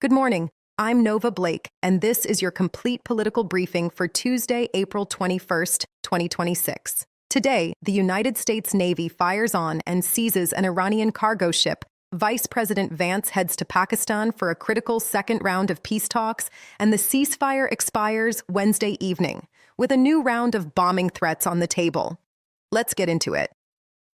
Good morning. I'm Nova Blake, and this is your complete political briefing for Tuesday, April 21st, 2026. Today, the United States Navy fires on and seizes an Iranian cargo ship. Vice President Vance heads to Pakistan for a critical second round of peace talks, and the ceasefire expires Wednesday evening, with a new round of bombing threats on the table. Let's get into it.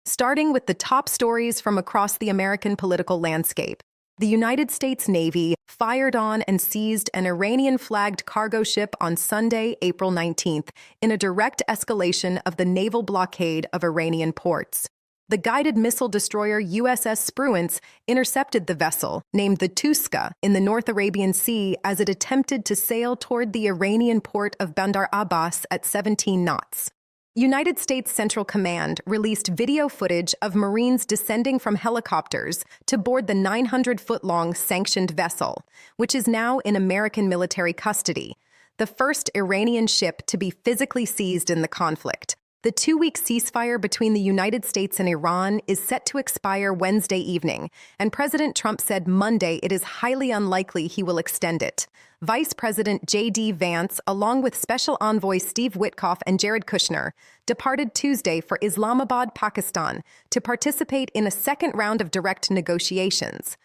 Starting with the top stories from across the American political landscape. The United States Navy fired on and seized an Iranian-flagged cargo ship on Sunday, April 19th, in a direct escalation of the naval blockade of Iranian ports. The guided missile destroyer USS Spruance intercepted the vessel, named the Touska, in the North Arabian Sea as it attempted to sail toward the Iranian port of Bandar Abbas at 17 knots. United States Central Command released video footage of Marines descending from helicopters to board the 900-foot-long sanctioned vessel, which is now in American military custody, the first Iranian ship to be physically seized in the conflict. The two-week ceasefire between the United States and Iran is set to expire Wednesday evening, and President Trump said Monday it is highly unlikely he will extend it. Vice President J.D. Vance, along with Special Envoy Steve Witkoff and Jared Kushner, departed Tuesday for Islamabad, Pakistan, to participate in a second round of direct negotiations.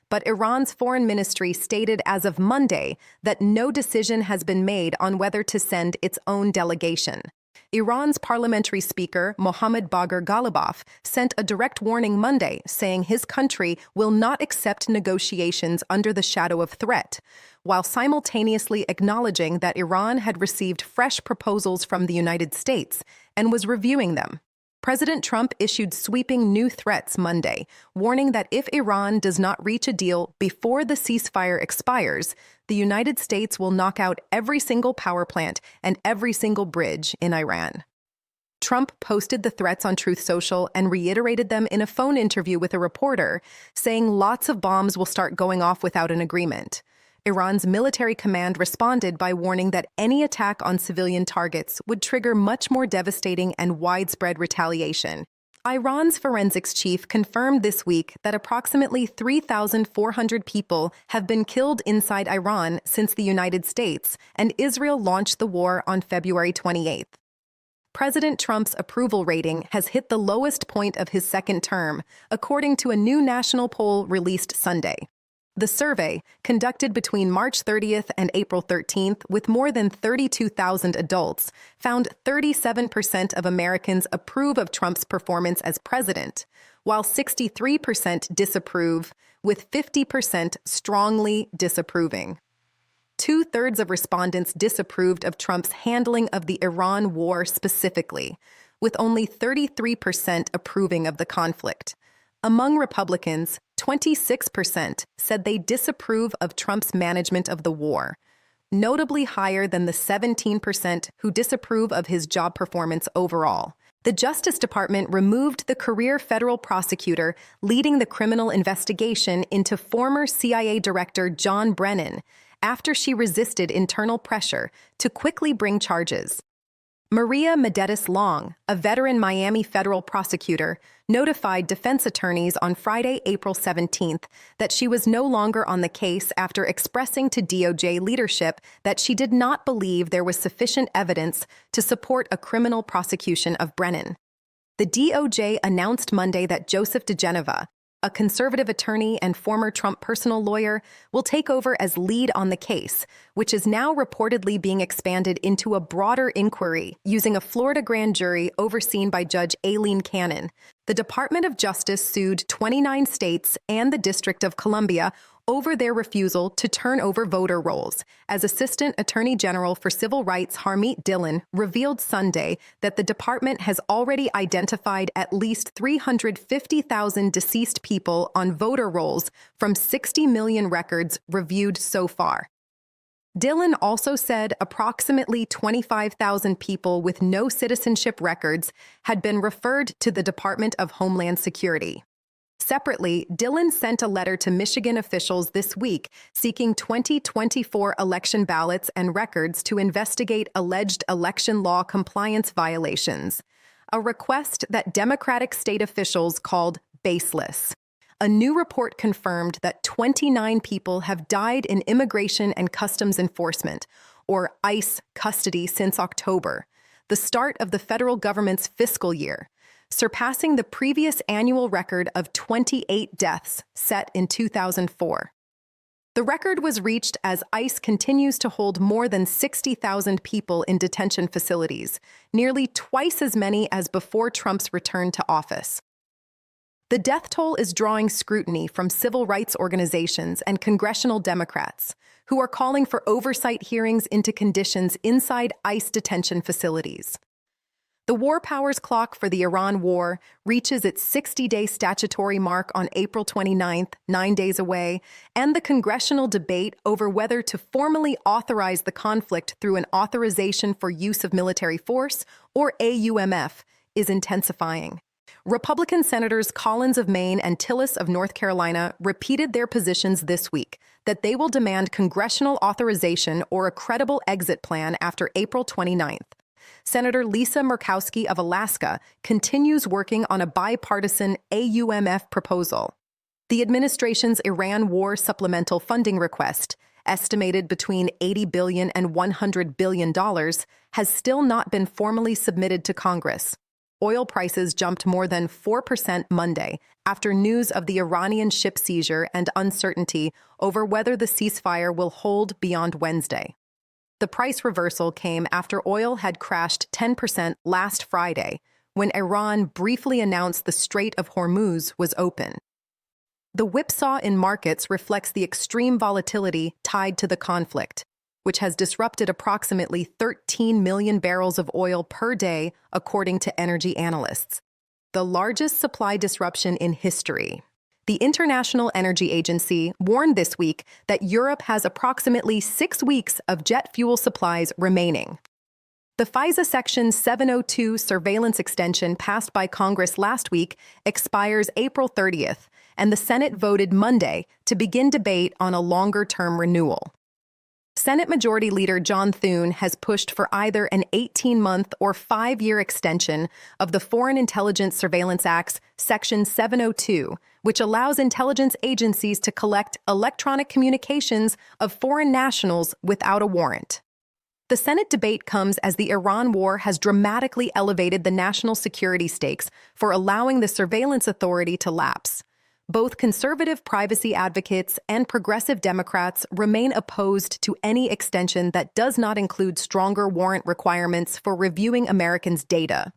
But Iran's foreign ministry stated as of Monday that no decision has been made on whether to send its own delegation. Iran's parliamentary speaker, Mohammad Bagher Ghalibaf, sent a direct warning Monday, saying his country will not accept negotiations under the shadow of threat, while simultaneously acknowledging that Iran had received fresh proposals from the United States and was reviewing them. President Trump issued sweeping new threats Monday, warning that if Iran does not reach a deal before the ceasefire expires, the United States will knock out every single power plant and every single bridge in Iran. Trump posted the threats on Truth Social and reiterated them in a phone interview with a reporter, saying lots of bombs will start going off without an agreement. Iran's military command responded by warning that any attack on civilian targets would trigger much more devastating and widespread retaliation. Iran's forensics chief confirmed this week that approximately 3,400 people have been killed inside Iran since the United States and Israel launched the war on February 28th. President Trump's approval rating has hit the lowest point of his second term, according to a new national poll released Sunday. The survey, conducted between March 30th and April 13th with more than 32,000 adults, found 37% of Americans approve of Trump's performance as president, while 63% disapprove, with 50% strongly disapproving. Two-thirds of respondents disapproved of Trump's handling of the Iran war specifically, with only 33% approving of the conflict. Among Republicans, 26% said they disapprove of Trump's management of the war, notably higher than the 17% who disapprove of his job performance overall. The Justice Department removed the career federal prosecutor leading the criminal investigation into former CIA Director John Brennan after she resisted internal pressure to quickly bring charges. Maria Medeiros-Long, a veteran Miami federal prosecutor, notified defense attorneys on Friday, April 17th, that she was no longer on the case after expressing to DOJ leadership that she did not believe there was sufficient evidence to support a criminal prosecution of Brennan. The DOJ announced Monday that Joseph diGenova, a conservative attorney and former Trump personal lawyer, will take over as lead on the case, which is now reportedly being expanded into a broader inquiry using a Florida grand jury overseen by Judge Aileen Cannon. The Department of Justice sued 29 states and the District of Columbia over their refusal to turn over voter rolls, as Assistant Attorney General for Civil Rights Harmeet Dillon revealed Sunday that the department has already identified at least 350,000 deceased people on voter rolls from 60 million records reviewed so far. Dillon also said approximately 25,000 people with no citizenship records had been referred to the Department of Homeland Security. Separately, Dillon sent a letter to Michigan officials this week seeking 2024 election ballots and records to investigate alleged election law compliance violations, a request that Democratic state officials called baseless. a new report confirmed that 29 people have died in Immigration and Customs Enforcement, or ICE, custody since October, the start of the federal government's fiscal year, surpassing the previous annual record of 28 deaths set in 2004. The record was reached as ICE continues to hold more than 60,000 people in detention facilities, nearly twice as many as before Trump's return to office. The death toll is drawing scrutiny from civil rights organizations and congressional Democrats, who are calling for oversight hearings into conditions inside ICE detention facilities. The war powers clock for the Iran war reaches its 60-day statutory mark on April 29th, 9 days away, and the congressional debate over whether to formally authorize the conflict through an authorization for use of military force, or AUMF, is intensifying. Republican Senators Collins of Maine and Tillis of North Carolina repeated their positions this week that they will demand congressional authorization or a credible exit plan after April 29th. Senator Lisa Murkowski of Alaska continues working on a bipartisan AUMF proposal. The administration's Iran war supplemental funding request, estimated between $80 billion and $100 billion, has still not been formally submitted to Congress. Oil prices jumped more than 4% Monday after news of the Iranian ship seizure and uncertainty over whether the ceasefire will hold beyond Wednesday. The price reversal came after oil had crashed 10% last Friday, when Iran briefly announced the Strait of Hormuz was open. The whipsaw in markets reflects the extreme volatility tied to the conflict, which has disrupted approximately 13 million barrels of oil per day, according to energy analysts, the largest supply disruption in history. The International Energy Agency warned this week that Europe has approximately 6 weeks of jet fuel supplies remaining. The FISA Section 702 surveillance extension passed by Congress last week expires April 30th, and the Senate voted Monday to begin debate on a longer-term renewal. Senate Majority Leader John Thune has pushed for either an 18-month or 5-year extension of the Foreign Intelligence Surveillance Act's Section 702, which allows intelligence agencies to collect electronic communications of foreign nationals without a warrant. The Senate debate comes as the Iran war has dramatically elevated the national security stakes for allowing the surveillance authority to lapse. Both conservative privacy advocates and progressive Democrats remain opposed to any extension that does not include stronger warrant requirements for reviewing Americans' data.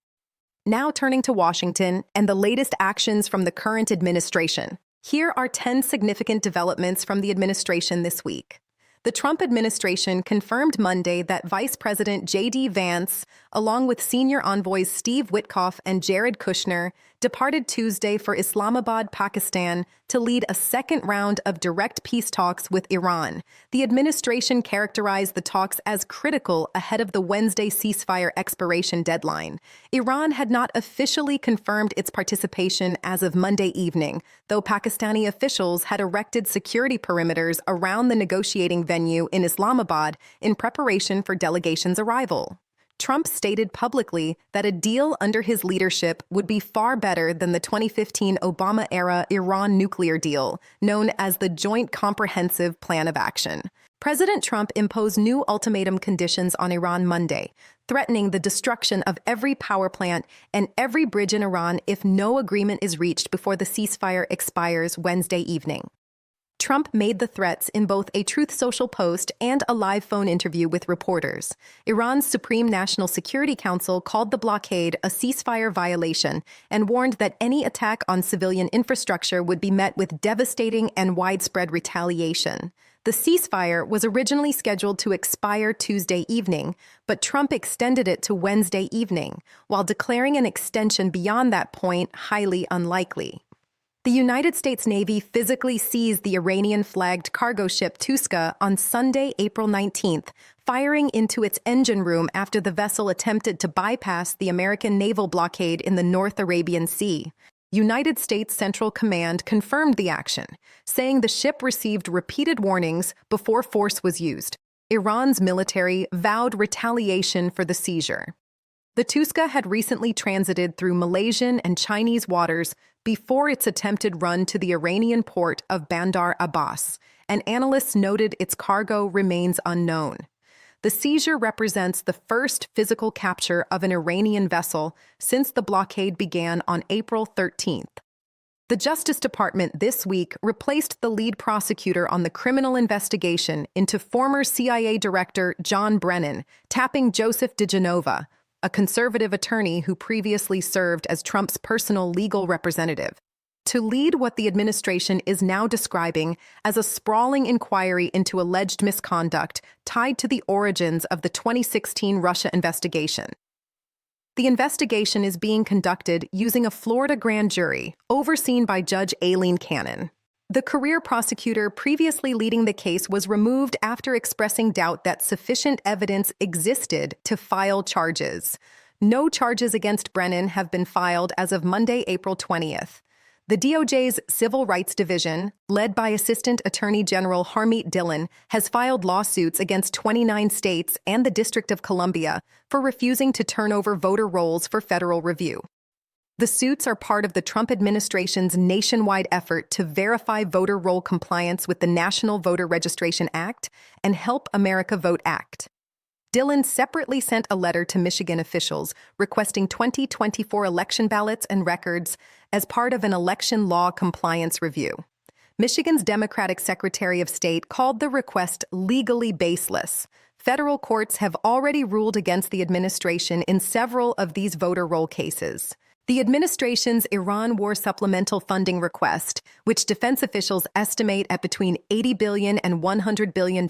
Now turning to Washington and the latest actions from the current administration. Here are 10 significant developments from the administration this week. The Trump administration confirmed Monday that Vice President J.D. Vance, along with senior envoys Steve Witkoff and Jared Kushner, departed Tuesday for Islamabad, Pakistan, to lead a second round of direct peace talks with Iran. The administration characterized the talks as critical ahead of the Wednesday ceasefire expiration deadline. Iran had not officially confirmed its participation as of Monday evening, though Pakistani officials had erected security perimeters around the negotiating venue in Islamabad in preparation for delegations' arrival. Trump stated publicly that a deal under his leadership would be far better than the 2015 Obama-era Iran nuclear deal, known as the Joint Comprehensive Plan of Action. President Trump imposed new ultimatum conditions on Iran Monday, threatening the destruction of every power plant and every bridge in Iran if no agreement is reached before the ceasefire expires Wednesday evening. Trump made the threats in both a Truth Social post and a live phone interview with reporters. Iran's Supreme National Security Council called the blockade a ceasefire violation and warned that any attack on civilian infrastructure would be met with devastating and widespread retaliation. The ceasefire was originally scheduled to expire Tuesday evening, but Trump extended it to Wednesday evening, while declaring an extension beyond that point highly unlikely. The United States Navy physically seized the Iranian-flagged cargo ship Touska on Sunday, April 19th, firing into its engine room after the vessel attempted to bypass the American naval blockade in the North Arabian Sea. United States Central Command confirmed the action, saying the ship received repeated warnings before force was used. Iran's military vowed retaliation for the seizure. The Touska had recently transited through Malaysian and Chinese waters before its attempted run to the Iranian port of Bandar Abbas, and analysts noted its cargo remains unknown. The seizure represents the first physical capture of an Iranian vessel since the blockade began on April 13th. The Justice Department this week replaced the lead prosecutor on the criminal investigation into former CIA Director John Brennan, tapping Joseph diGenova, a conservative attorney who previously served as Trump's personal legal representative, to lead what the administration is now describing as a sprawling inquiry into alleged misconduct tied to the origins of the 2016 Russia investigation. The investigation is being conducted using a Florida grand jury, overseen by Judge Aileen Cannon. The career prosecutor previously leading the case was removed after expressing doubt that sufficient evidence existed to file charges. No charges against Brennan have been filed as of Monday, April 20th. The DOJ's Civil Rights Division, led by Assistant Attorney General Harmeet Dillon, has filed lawsuits against 29 states and the District of Columbia for refusing to turn over voter rolls for federal review. The suits are part of the Trump administration's nationwide effort to verify voter roll compliance with the National Voter Registration Act and Help America Vote Act. Dillon separately sent a letter to Michigan officials requesting 2024 election ballots and records as part of an election law compliance review. Michigan's Democratic Secretary of State called the request legally baseless. Federal courts have already ruled against the administration in several of these voter roll cases. The administration's Iran war supplemental funding request, which defense officials estimate at between $80 billion and $100 billion,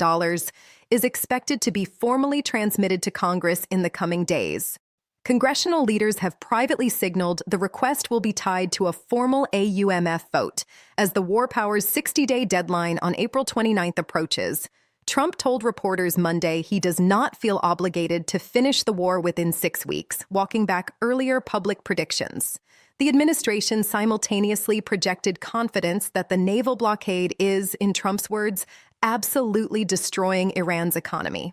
is expected to be formally transmitted to Congress in the coming days. Congressional leaders have privately signaled the request will be tied to a formal AUMF vote as the war power's 60-day deadline on April 29th approaches. Trump told reporters Monday he does not feel obligated to finish the war within 6 weeks, walking back earlier public predictions. The administration simultaneously projected confidence that the naval blockade is, in Trump's words, absolutely destroying Iran's economy.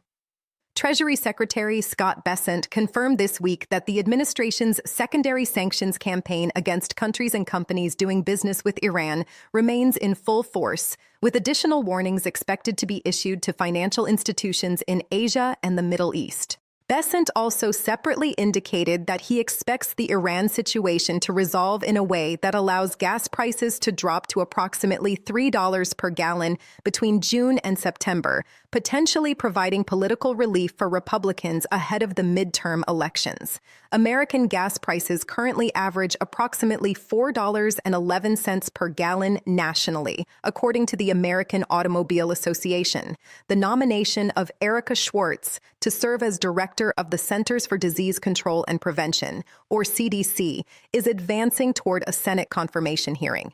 Treasury Secretary Scott Bessent confirmed this week that the administration's secondary sanctions campaign against countries and companies doing business with Iran remains in full force, with additional warnings expected to be issued to financial institutions in Asia and the Middle East. Bessent also separately indicated that he expects the Iran situation to resolve in a way that allows gas prices to drop to approximately $3 per gallon between June and September, potentially providing political relief for Republicans ahead of the midterm elections. American gas prices currently average approximately $4.11 per gallon nationally, according to the American Automobile Association. The nomination of Erica Schwartz to serve as director of the Centers for Disease Control and Prevention, or CDC, is advancing toward a Senate confirmation hearing.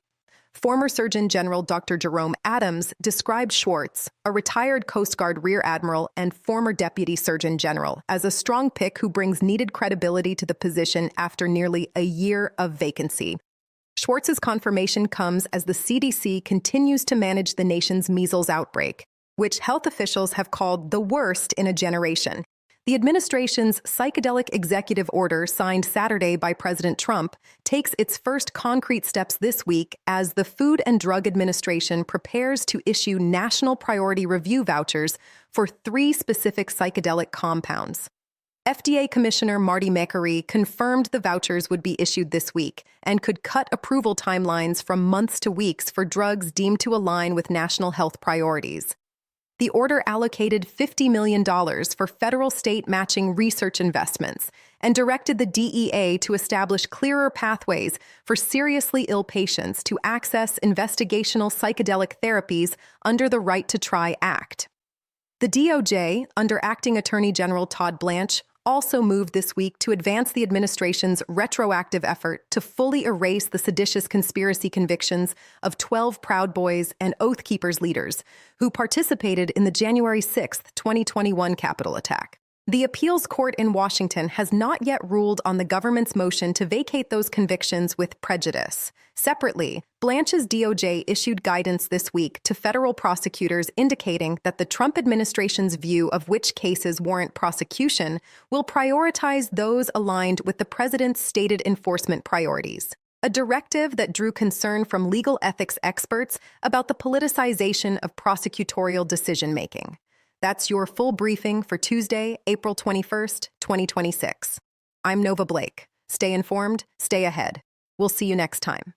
Former Surgeon General Dr. Jerome Adams described Schwartz, a retired Coast Guard Rear Admiral and former Deputy Surgeon General, as a strong pick who brings needed credibility to the position after nearly a year of vacancy. Schwartz's confirmation comes as the CDC continues to manage the nation's measles outbreak, which health officials have called the worst in a generation. The administration's psychedelic executive order, signed Saturday by President Trump, takes its first concrete steps this week as the Food and Drug Administration prepares to issue national priority review vouchers for 3 specific psychedelic compounds. FDA Commissioner Marty Makary confirmed the vouchers would be issued this week and could cut approval timelines from months to weeks for drugs deemed to align with national health priorities. The order allocated $50 million for federal-state matching research investments and directed the DEA to establish clearer pathways for seriously ill patients to access investigational psychedelic therapies under the Right to Try Act. The DOJ, under Acting Attorney General Todd Blanche, also moved this week to advance the administration's retroactive effort to fully erase the seditious conspiracy convictions of 12 Proud Boys and Oath Keepers leaders who participated in the January 6, 2021 Capitol attack. The appeals court in Washington has not yet ruled on the government's motion to vacate those convictions with prejudice. Separately, Blanche's DOJ issued guidance this week to federal prosecutors indicating that the Trump administration's view of which cases warrant prosecution will prioritize those aligned with the president's stated enforcement priorities. A directive that drew concern from legal ethics experts about the politicization of prosecutorial decision-making. That's your full briefing for Tuesday, April 21st, 2026. I'm Nova Blake. Stay informed, stay ahead. We'll see you next time.